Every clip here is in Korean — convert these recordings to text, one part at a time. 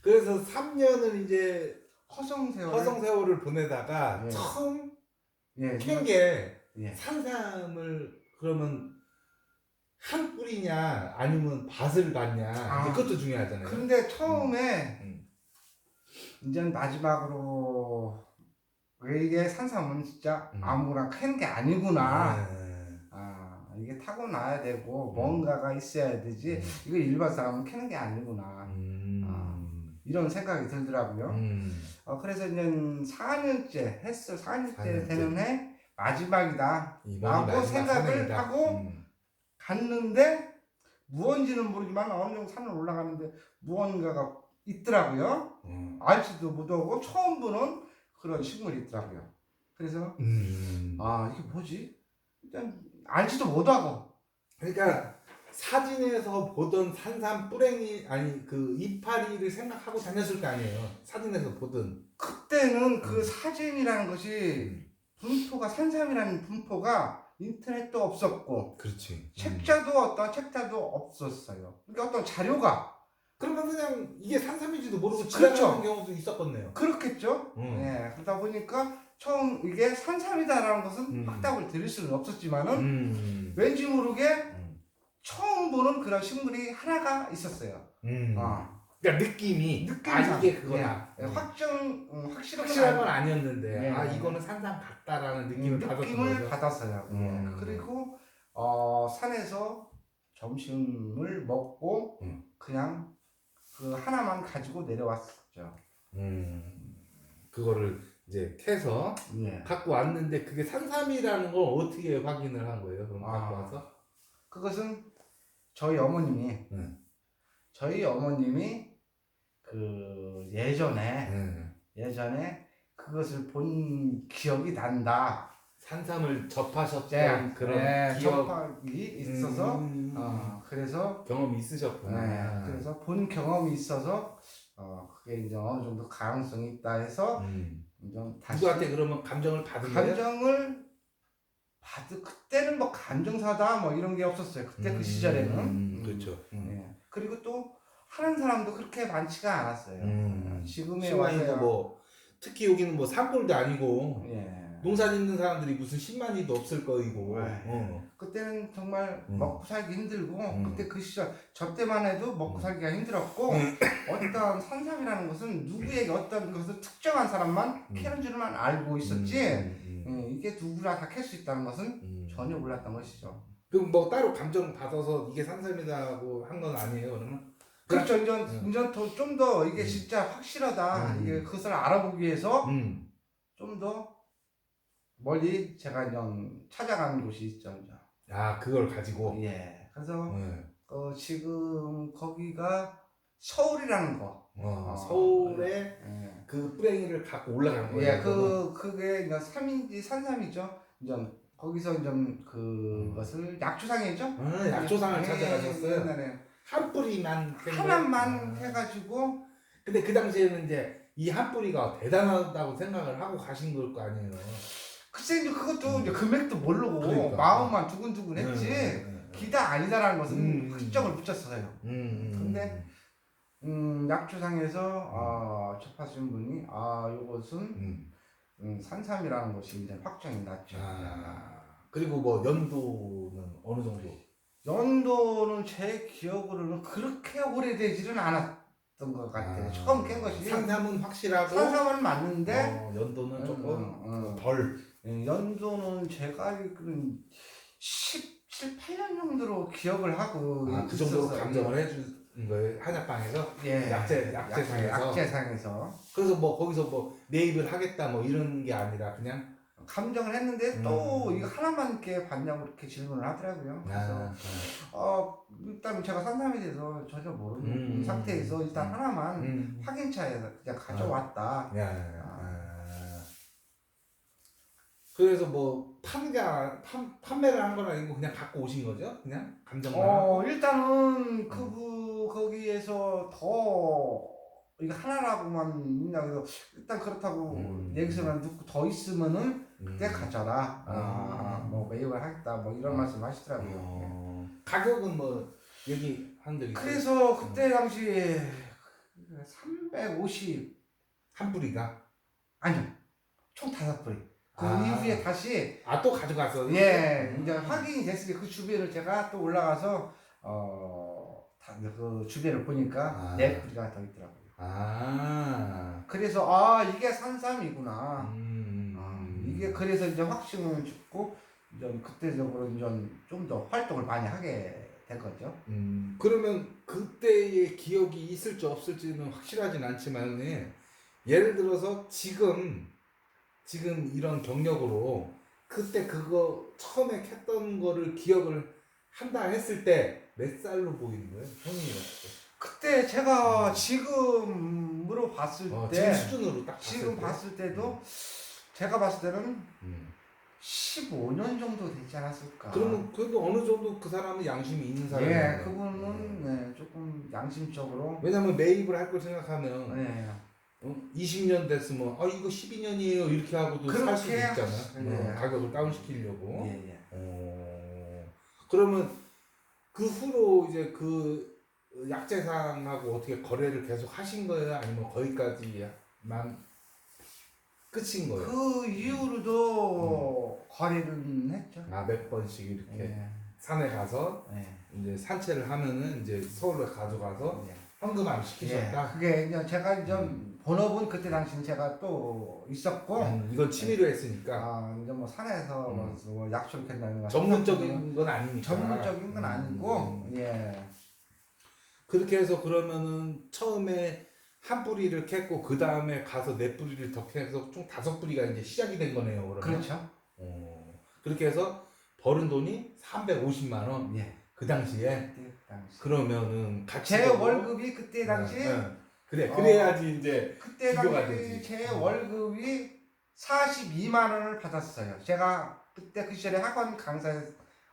그래서 3년을 이제 허송세월을 보내다가 예. 처음 예, 캔 게 예. 산삼을 그러면 한 뿌리냐 아니면 밭을 갔냐 이제 그것도 중요하잖아요. 근데 처음에 음. 이제 마지막으로 왜 이게 산삼은 진짜 아무나 캐는 게 아니구나. 이게 타고나야 되고 뭔가가 있어야 되지. 이거 일반 사람은 캐는 게 아니구나. 이런 생각이 들더라고요. 그래서 이제 4년째 했어. 4년째 되는 해 마지막이다 라고 생각을 하고 갔는데 무언지는 모르지만 어느 정도 산을 올라가는데 무언가가 있더라고요. 알지도 못하고 처음 보는 그런 식물이 있더라고요. 그래서 이게 뭐지? 일단 알지도 못하고. 그러니까 사진에서 보던 산삼 뿌랭이 아니 그 이파리를 생각하고 다녔을 거 아니에요. 사진에서 보던. 그때는 그 사진이라는 것이 분포가 산삼이라는 분포가 인터넷도 없었고, 그렇지. 어떤 책자도 없었어요. 그러니까 어떤 자료가. 그러면 그냥 이게 산삼인지도 모르고 그렇죠. 지나가는 경우도 있었겠네요. 그렇겠죠. 예, 그러다 보니까 처음 이게 산삼이다라는 것은 확답을 드릴 수는 없었지만은 왠지 모르게 처음 보는 그런 식물이 하나가 있었어요. 그러니까 느낌이 이게 그거다. 예, 확실한 건 아니었는데 예. 이거는 산삼 같다라는 느낌을 느낌을 받았어요. 그리고 산에서 점심을 먹고 그냥 그 하나만 가지고 내려왔었죠. 그거를 이제 캐서 예. 갖고 왔는데 그게 산삼이라는 걸 어떻게 확인을 한 거예요? 그럼 갖고 와서? 그것은 저희 어머님이 그 예전에 그것을 본 기억이 난다. 산삼을 접하셨던 그런 기억이 있어서 그래서 경험이 있으셨구나. 그래서 본 경험이 있어서 그게 이제 어느 정도 가능성이 있다 해서 이제 다시 누구한테 그러면 감정을 받은 거예요? 그때는 뭐 감정사다 뭐 이런 게 없었어요. 그때 그 시절에는. 그렇죠. 예. 그리고 또 하는 사람도 그렇게 많지가 않았어요. 지금에 와서 뭐 특히 여기는 뭐 산골도 아니고 예. 농사 짓는 사람들이 무슨 10만이도 없을 거이고. 그때는 정말 먹고 살기 힘들고 그때 그 시절 저 때만 해도 먹고 살기가 힘들었고 어떤 산삼이라는 것은 누구에게 어떤 것을 특정한 사람만 캐는 줄만 알고 있었지 이게 누구나 다 캘 수 있다는 것은 전혀 몰랐던 것이죠. 그럼 뭐 따로 감정 받아서 이게 산삼이라고 한 건 아니에요, 그러면? 그렇죠. 이제 좀 더 이게 진짜 확실하다. 이게 그것을 알아보기 위해서 좀 더 멀리 제가 이제 찾아가는 곳이 있죠. 이제. 그걸 가지고. 예. 그래서 지금 거기가 서울이라는 거. 서울에 그 뿌랭이를 갖고 올라간 거예요. 예. 그게 이제 산삼이죠. 이제 거기서 이제 그것을 약초상이죠. 약초상을 찾아가셨어요. 옛날에 한 뿌리만 하나만 해가지고. 근데 그 당시에는 이제 이 한 뿌리가 대단하다고 생각을 하고 가신 걸 거 아니에요. 글쎄 이제 그것도 이제 금액도 모르고 그러니까. 마음만 두근두근했지 기다 아니다라는 것은 확정을 붙였어요. 근데 약초상에서 접하신 분이 이것은 산삼이라는 것이 이제 확정이 났죠. 그리고 뭐 연도는 어느 정도? 연도는 제 기억으로는 그렇게 오래되지는 않았던 것 같아요. 처음 깬 것이. 산삼은 확실하고. 산삼은 맞는데 연도는 조금 덜. 연도는 제가 알기로는 17, 8년 정도로 기억을 하고 그 정도로 감정을 해준 거예요? 한약방에서? 예. 약재상에서. 그래서 뭐 거기서 뭐 매입을 하겠다 뭐 이런 게 아니라 그냥 감정을 했는데 또 이거 하나만 이렇게 봤냐고 이렇게 질문을 하더라고요. 그래서 일단 제가 산삼에 대해서 전혀 모르는 상태에서 일단 하나만 확인차에서 그냥 가져왔다. 그래서 뭐 판매를 한 건 아니고 그냥 갖고 오신 거죠? 그냥 감정만 하고? 일단은 거기에서 더 이거 하나라고만 있냐 그래서 일단 그렇다고 얘기서만 듣고 더 있으면은 그때 가져라. 뭐 매입을 하겠다 뭐 이런 말씀 하시더라고요. 가격은 뭐 얘기한 적이 있어요? 그래서 그때 당시에 350 한 뿌리가? 아니요 총 5뿌리. 그 아. 이후에 다시 또 가져갔어. 예 이제 확인이 됐으니까 그 주변을 제가 또 올라가서 그 주변을 보니까 4뿌리가 더 있더라고요. 그래서 이게 산삼이구나. 이게 그래서 이제 확신을 죽고 이제 그때적으로 이제 좀 더 활동을 많이 하게 된 거죠. 그러면 그때의 기억이 있을지 없을지는 확실하진 않지만 예를 들어서 지금 이런 경력으로 그때 그거 처음에 캤던 거를 기억을 한다 했을 때 몇 살로 보이는 거예요? 형님이 봤을 때? 그때 제가 지금으로 봤을 때 지금 수준으로 딱 지금 때? 봤을 때도 제가 봤을 때는 15년 정도 되지 않았을까. 그러면 그래도 어느 정도 그 사람은 양심이 있는 사람이에요. 예, 그분은 네, 조금 양심적으로. 왜냐면 매입을 할 걸 생각하면 네. 20년 됐으면 이거 12년이에요 이렇게 하고도 살 수도 그렇게 있잖아. 가격을 다운시키려고. 예. 그러면 그 후로 이제 그 약재상하고 어떻게 거래를 계속 하신 거예요? 아니면 거기까지만 끝인 거예요? 그 이후로도 거래는 했죠. 몇 번씩 이렇게 예. 산에 가서 예. 이제 산책을 하면은 이제 서울로 가져가서 예. 현금화를 시키셨다. 그게 이제 제가 이제 본업은 그때 당시 제가 또 있었고 이건 취미로 했으니까 이제 뭐 산에서 뭐 약초를 캔다는 거 전문적인 건 아니니까. 전문적인 건 아니고 예. 그렇게 해서 그러면은 처음에 한 뿌리를 캤고 그 다음에 가서 4뿌리를 더 캐서 총 5뿌리가 이제 시작이 된 거네요. 그러면. 그렇죠. 그렇게 해서 벌은 돈이 350만 원. 예. 그 당시에. 그때 당시. 그러면은 같이 제 월급이 그때 당시 그래야지 이제 그때 비교가 당시 되지. 제 월급이 42만 원을 받았어요. 제가 그때 그 시절에 학원 강사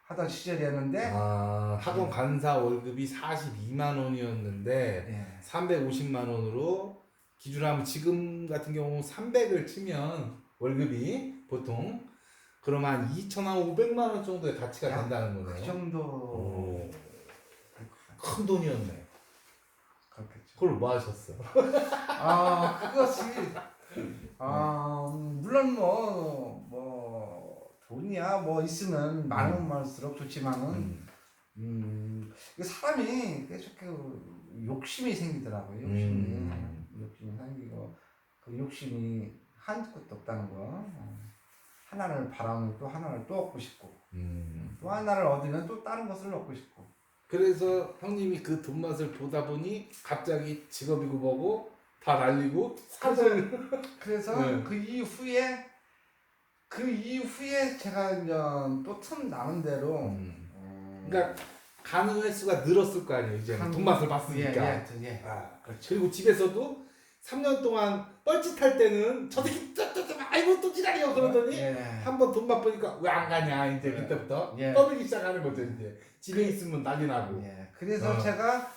하던 시절이었는데 학원 강사 월급이 42만 원이었는데 예. 350만 원으로 기준하면 지금 같은 경우 300을 치면 월급이 보통 그럼 한 2,500만 원 정도의 가치가 된다는 거네요. 그 정도 큰 돈이었네. 그렇겠죠. 그걸 뭐 하셨어? 그것이 물론 뭐 돈이야 뭐 있으면 많으면 많을수록 좋지만은 이게 사람이 계속 욕심이 생기더라고요. 욕심이 생기고 그 욕심이 한두 끝도 없다는 거. 하나를 바라면 또 하나를 또 얻고 싶고 또 하나를 얻으면 또 다른 것을 얻고 싶고. 그래서 형님이 그 돈 맛을 보다 보니 갑자기 직업이고 뭐고 다 날리고 사실 그래서 그 이후에 제가 이제 또 틈 나는 대로 그러니까 가는 횟수가 늘었을 거 아니에요. 이제 돈 맛을 봤으니까. 그렇죠. 그리고 집에서도 3년 동안 뻘짓할 때는 저 새끼 아이고 또 지랄이요 그러더니 한 번 돈 맛보니까 왜 안 가냐 이제 그때부터 떠들기 시작하는 거죠. 이제 집에 있으면 난리 나고. 그래서 제가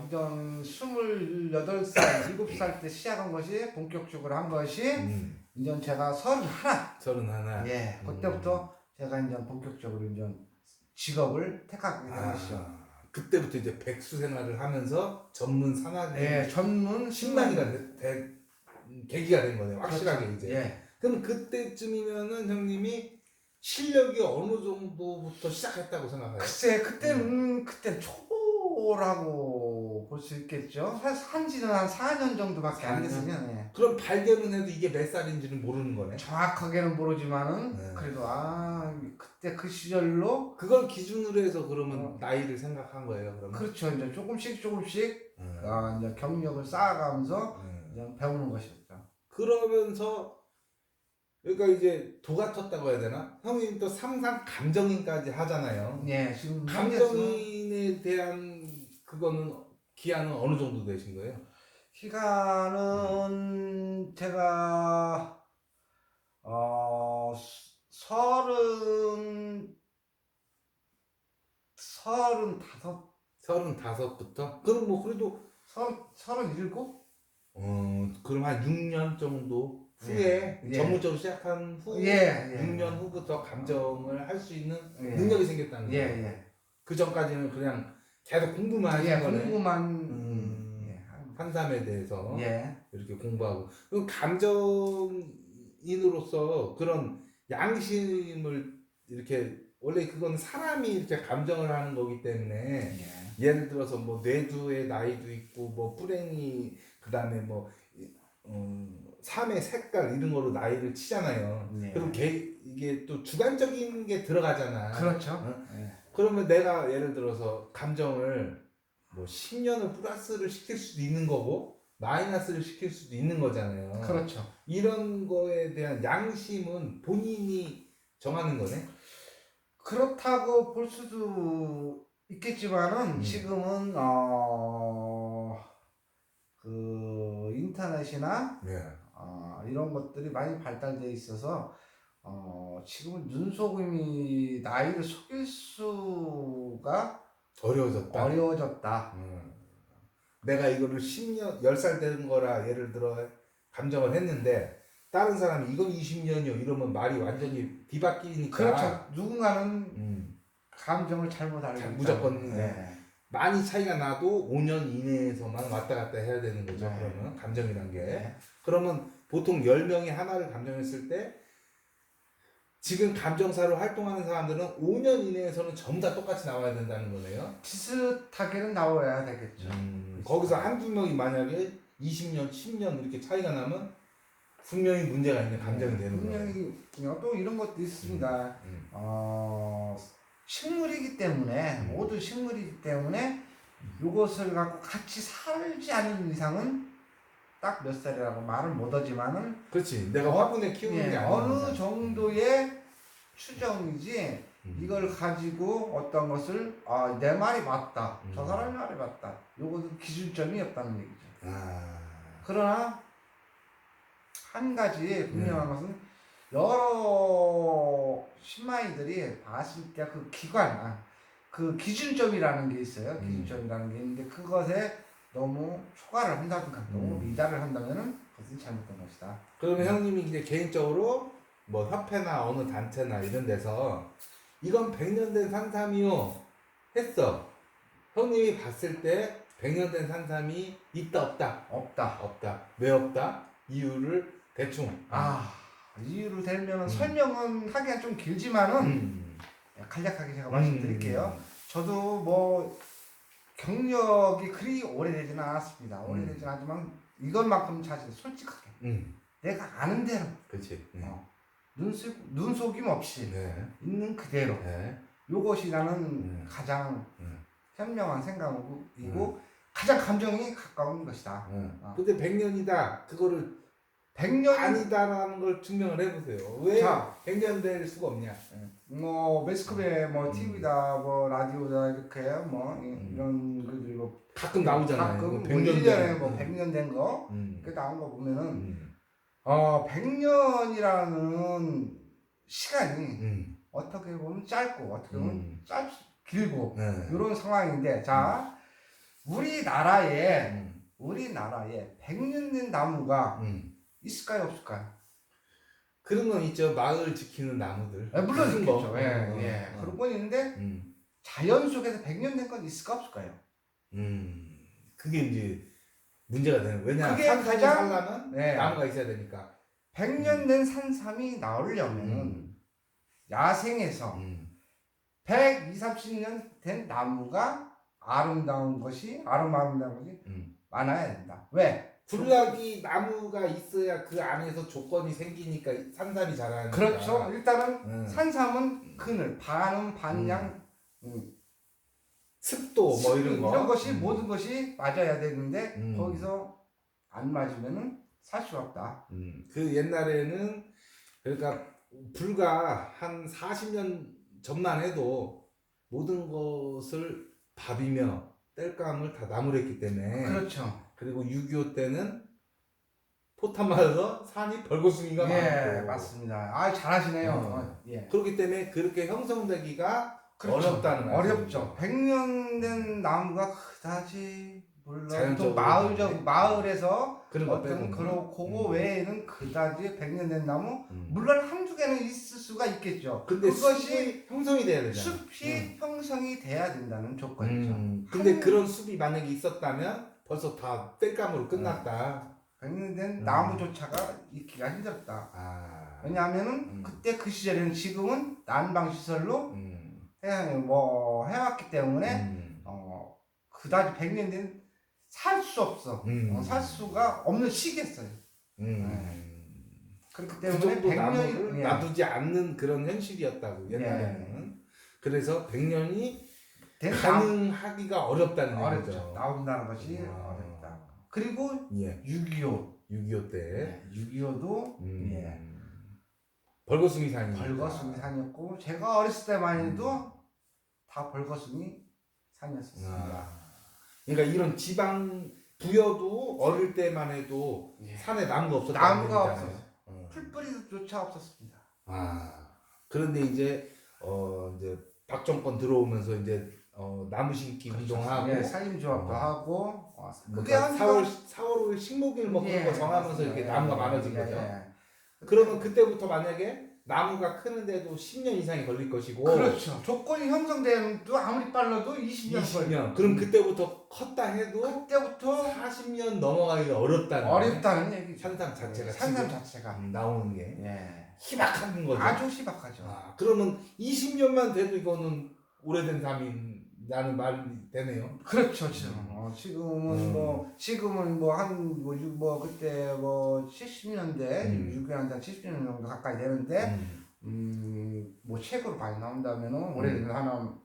이전 28살, 7살 때 시작한 것이 본격적으로 한 것이 이제 제가 31. 그때부터 제가 이제 본격적으로 이제 직업을 택하게 된 것이죠. 그때부터 이제 백수 생활을 하면서 전문 산악인 전문 신랑이가 된 계기가 된 거네요. 확실하게 그렇죠. 이제. 그럼 그때쯤이면은 형님이 실력이 어느 정도부터 시작했다고 생각해요? 글쎄 그때 초보라고 볼 수 있겠죠. 한지는 한 4년 정도밖에 안 됐으면. 그럼 발견은 해도 이게 몇 살인지는 모르는 거네. 정확하게는 모르지만은 그래도 그때 그 시절로 그걸 기준으로 해서 그러면 나이를 생각한 거예요. 그러면. 그렇죠. 이제 조금씩 이제 경력을 쌓아가면서 이제 배우는 것이었죠. 그러면서 그러니까 이제 도가 텄다고 해야 되나? 형님 또 상상 감정인까지 하잖아요. 지금 감정인에 대한 그거는 기한은 어느 정도 되신 거예요? 기간은 제가 35부터? 그럼 뭐 그래도 37? 그럼 한 6년 정도 후에 전문적으로 시작한 후 6년 후부터 감정을 할 수 있는 능력이 생겼다는 거예요. 그 전까지는 그냥 계속 공부만 하신 거네. 공부만 산삼에 대해서 예. 이렇게 공부하고 그 감정인으로서 그런 양심을 이렇게 원래 그건 사람이 이렇게 감정을 하는 거기 때문에 예. 예를 들어서 뭐 뇌두의 나이도 있고 뭐 뿌랭이 그다음에 뭐 삶의 색깔 이런 거로 나이를 치잖아요. 네. 그럼 이게 또 주관적인 게 들어가잖아. 그렇죠. 어? 예. 그러면 내가 예를 들어서 감정을 뭐 10년을 플러스를 시킬 수도 있는 거고 마이너스를 시킬 수도 있는 거잖아요. 그렇죠. 이런 거에 대한 양심은 본인이 정하는 거네. 그렇다고 볼 수도 있겠지만은 지금은 그 인터넷이나 네. 이런 것들이 많이 발달되어 있어서 지금은 눈속임이 나이를 속일 수가 어려워졌다. 어려워졌다. 내가 이거를 10년, 10살 된 거라 예를 들어 감정을 했는데 다른 사람이 이건 20년이요 이러면 말이 완전히 뒤바뀌니까. 그렇죠. 누군가는 감정을 잘못 알고 있다. 무조건 네. 많이 차이가 나도 5년 이내에서만 왔다 갔다 해야 되는 거죠. 네. 그러면 감정이란 게. 네. 그러면 보통 10명이 하나를 감정했을 때 지금 감정사로 활동하는 사람들은 5년 이내에서는 전부 다 똑같이 나와야 된다는 거네요. 비슷하게는 나와야 되겠죠. 거기서 한두 명이 만약에 20년, 10년 이렇게 차이가 나면 분명히 문제가 있는 감정이 되는 거예요. 분명히 또 이런 것도 있습니다. 식물이기 때문에 모두 식물이기 때문에 이것을 갖고 같이 살지 않는 이상은 딱 몇 살이라고 말을 못하지만은 그렇지. 내가 화분에 키우는 게 아니야. 어느 정도의 추정이지 이걸 가지고 어떤 것을 내 말이 맞다, 저 사람의 말이 맞다, 요것은 기준점이 없다는 얘기죠. 그러나 한 가지 분명한 것은 여러 신마이들이 봤을 때 그 기관, 그 기준점이라는 게 있어요. 기준점이라는 게 있는데 그것에 너무 초과를 한다든가 너무 미달을 한다면은 그것은 잘못된 것이다. 그러면 형님이 이제 개인적으로 뭐 협회나 어느 단체나 이런 데서 이건 100년 된 산삼이요 했어. 형님이 봤을 때 100년 된 산삼이 있다 없다? 없다. 없다. 왜 없다? 이유를 대충. 이유를 대면 설명은 하기가 좀 길지만은 간략하게 제가 말씀드릴게요. 저도 뭐 경력이 그리 오래되지는 않았습니다. 오래되지는 않지만 이것만큼 사실 솔직하게 내가 아는 대로 그렇지. 눈속임 없이 네. 있는 그대로 네. 요것이 나는 가장 현명한 생각이고 가장 감정이 가까운 것이다. 근데 100년이다. 그거를 100년 아니다라는 걸 증명을 해보세요. 왜 자, 100년 될 수가 없냐? 뭐 매스컴에 뭐 TV다 뭐 라디오다 이렇게 뭐 이런 글들 뭐 가끔 나오잖아요. 가끔 이거 100년 100년 전에 된 뭐 100년 된 거 그 나온 거 보면은 100년이라는 시간이 어떻게 보면 짧고 어떻게 보면 길고 이런 상황인데 자 우리나라에 100년 된 나무가 있을까요 없을까요? 그런 건 있죠. 마을 지키는 나무들. 물론 큰 있겠죠. 거. 그런 건 있는데 자연 속에서 100년 된 건 있을까 없을까요? 그게 이제 문제가 되는 거예요. 왜냐 그게 산삼이 가장- 살려면 네. 나무가 있어야 되니까. 100년 된 산삼이 나오려면은 야생에서 120, 30년 된 나무가 아름다운 것이 많아야 된다. 왜? 군락이 나무가 있어야 그 안에서 조건이 생기니까 산삼이 자라는 거야. 그렇죠. 일단은 산삼은 그늘, 반음, 반양, 습도 뭐 이런 거. 이런 것이 모든 것이 맞아야 되는데 거기서 안 맞으면은 살 수가 없다. 그 옛날에는 그러니까 불과 한 40년 전만 해도 모든 것을 밥이며 땔감을 다 나무로 했기 때문에 그렇죠. 그리고 6.25 때는 포탄 맞아서 산이 벌거숭이가 많았고 맞습니다. 잘하시네요. 그렇기 때문에 그렇게 형성되기가 그렇죠. 어렵다는 어렵죠. 100년 된 나무가 그다지 물론 또 자연적으로 마을에서 그런 거 어떤 빼고는. 그거 외에는 그다지 100년 된 나무 물론 한두 개는 있을 수가 있겠죠. 근데 그것이 숲이 형성이 돼야 되잖아. 숲이 형성이 돼야 된다는 조건이죠. 근데 그런 숲이 만약에 있었다면 벌써 다 땔감으로 끝났다. 100년 된 나무조차가 있기가 힘들었다. 아. 왜냐하면은 그때 그 시절에는 지금은 난방 시설로 해왔기 때문에 그다지 100년 된 살 수 없어. 살 수가 없는 시기였어요. 그렇기 그 때문에 정도 100년이 나무를 놔두지 않는 그런 현실이었다고 옛날에는. 그래서 100년이 가능하기가 어렵다는 어렵죠. 얘기죠. 나온다는 것이 어렵다. 그리고 예. 6.25 때 6.25도 벌거숭이 산이 벌거숭이 산이었고 제가 어렸을 때만 해도 다 벌거숭이 산이었습니다. 그러니까 이런 지방 부여도 어릴 때만 해도 산에 나무가 없었다는 나무가 얘기잖아요. 없었어요. 풀뿌리조차 없었습니다. 그런데 이제 이제 박정권 들어오면서 이제 나무 심기 운동하고 예, 산림조합도 하고 그게 4월 5일 식목일 뭐 그런 거 정하면서 이렇게 나무가 많아진 거죠. 그러면 그때부터 만약에 나무가 크는데도 10년 이상이 걸릴 것이고 그렇죠. 조건이 형성되는도 아무리 빨라도 20년 걸려. 그럼 그때부터 컸다 해도 그때부터 40년 넘어가기가 어렵다는 얘기죠. 산삼 자체가 산삼 자체가 나오는 게 예. 희박한 거죠. 아주 희박하죠. 그러면 20년만 돼도 이거는 오래된 삶이 나는 말이 되네요. 그렇죠. 지금은 그때 70년대 6년대 70년 정도 가까이 되는데 책으로 많이 나온다면은 오래된 하나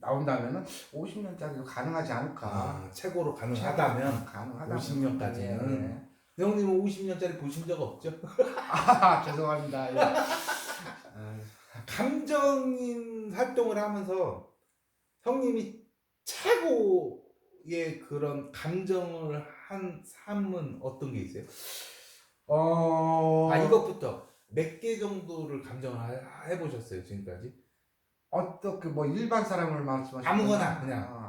나온다면은 50년짜리도 가능하지 않을까. 최고로 가능하다면 50년까지는. 형님은 50년짜리 보신 적 없죠? 죄송합니다. 예. 감정인 활동을 하면서 형님이 최고의 그런 감정을 한 삶은 어떤 게 있어요? 이것부터 몇 개 정도를 감정을 해보셨어요 지금까지? 어떻게 일반 사람을 말씀하시는 아무거나 그냥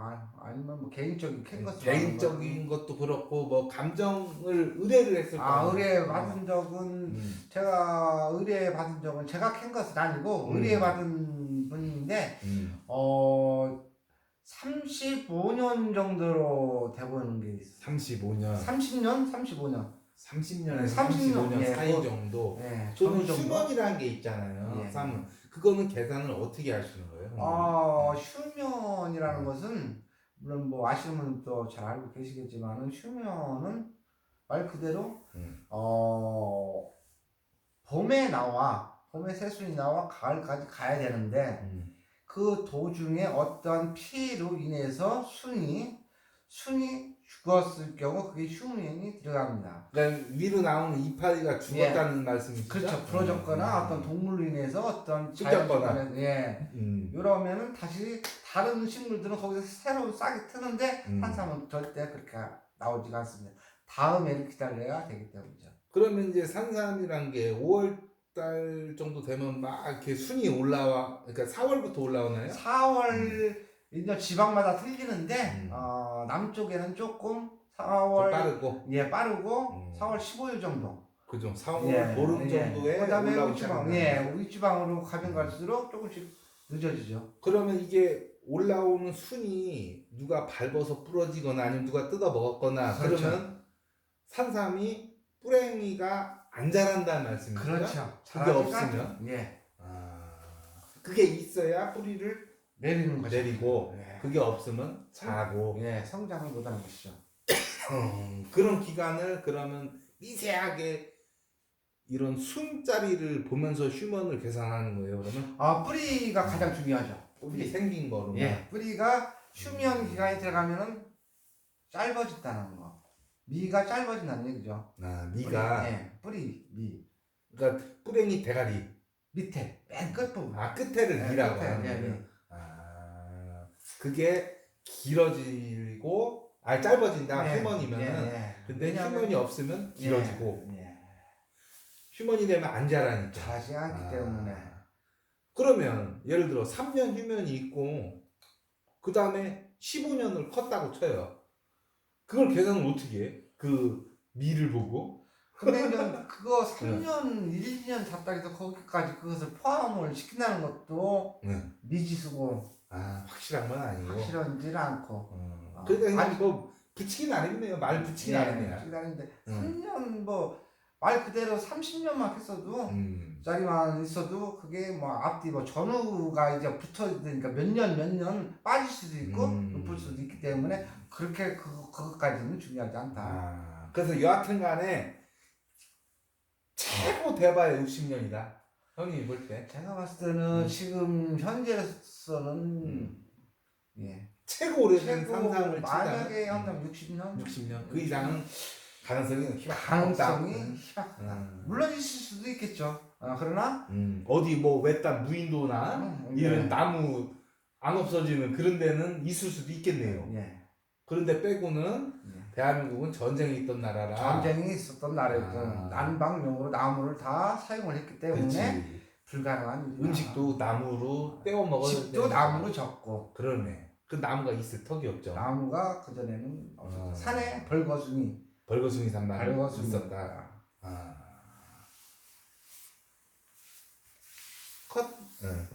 아니면 개인적인 개인적인 것도 그렇고 감정을 의뢰를 했을 거예요. 의뢰 받은 적은 제가 캔 것은 아니고 의뢰 받은 분인데 35년 정도로 돼보는 게 있어요. 35년 35년 30년에서 35년 사이 정도. 저는 휴먼이라는 게 있잖아요. 그거는 계산을 어떻게 하시는 거예요? 휴면이라는 것은 물론 아시는 분도 잘 알고 계시겠지만은 휴면은 말 그대로 봄에 새순이 나와 가을까지 가야 되는데 그 도중에 어떤 피해로 인해서 순이 죽었을 경우 그게 휴면이 들어갑니다. 그러니까 위로 나오는 이파리가 죽었다는 말씀이시죠? 그렇죠. 부러졌거나 어떤 동물로 인해서 어떤 뜯겼거나. 이러면은 다시 다른 식물들은 거기서 새로운 싹이 트는데 산삼은 절대 그렇게 나오지가 않습니다. 다음에를 기다려야 되기 때문이죠. 그러면 이제 산삼이란 게 5월달 정도 되면 막 이렇게 순이 올라와, 그러니까 4월부터 올라오나요? 4월 이제 지방마다 틀리는데 남쪽에는 조금 4월 빠르고 빠르고 4월 15일 정도. 그죠. 4월 보름 정도에 그다음에 올라오기 시작합니다. 윗지방으로 가면 갈수록 조금씩 늦어지죠. 그러면 이게 올라오는 순이 누가 밟아서 부러지거나 아니면 누가 뜯어 먹었거나 그렇죠. 그러면 산삼이 뿌랭이가 안 자란다는 말씀이죠. 그렇죠. 그게 없으면 그게 있어야 뿌리를 내리는 거죠. 내리고 그게 없으면 자고 성장을 못하는 것이죠. 그런 기간을 그러면 미세하게 이런 순자리를 보면서 휴먼을 계산하는 거예요. 그러면 뿌리가 가장 중요하죠. 뿌리 생긴 거로. 뿌리가 휴면 기간이 들어가면은 짧아진다는 거. 미가 짧아진다는 얘기죠. 미가 미. 그러니까 뿌랭이 대가리 밑에 맨 끝부분. 끝에를 미라고 하는 거예요. 그게 길어지고 짧아진다. 휴먼이면은. 근데 휴먼이 없으면 길어지고. 휴먼이 되면 안 자라니까. 자라지 않기 때문에. 그러면 예를 들어 3년 휴면이 있고 그 다음에 15년을 컸다고 쳐요. 그걸 계산을 어떻게 해? 그 미를 보고. 근데 그거 3년, 1, 2년 잤다 해서 거기까지 그것을 포함을 시킨다는 것도 미지수고 확실한 건 아니고. 확실하지는 않고. 그러니까 그냥 붙이기 나름이네요. 말 붙이기 나름이야. 기다리는데 3년 뭐 말 그대로 30년만 했어도 짜리만 있어도 그게 뭐 앞뒤 뭐 전후가 이제 붙어 있으니까 몇 년 빠질 수도 있고 높을 수도 있기 때문에 그렇게 그것까지는 중요하지 않다. 아, 그래서 여하튼간에 최고 대봐야 60년이다. 형님 볼 때 제가 봤을 때는 지금 현재로서는 예. 최고 오래된 최고 상상을 만약에 한다면 60년? 60년 그 이상은 가능성이 가능성이 희박하다. 희박하다. 물론 있을 수도 있겠죠. 그러나 어디 뭐 외딴 무인도나 이런 나무 안 없어지는 그런 데는 있을 수도 있겠네요. 예. 그런데 빼고는 대한민국은 전쟁이 있던 나라라. 전쟁이 있었던 나라였고 아. 난방용으로 나무를 다 사용을 했기 때문에 그렇지. 불가능한 일이다. 음식도 나무로 때워 먹어야 집도 나무로 졌고 그러네. 그 나무가 있을 턱이 없죠. 나무가 그전에는 없었다. 산에 벌거숭이 벌거숭이 산만 벌거숭이 있었다. 아. 컷. 응.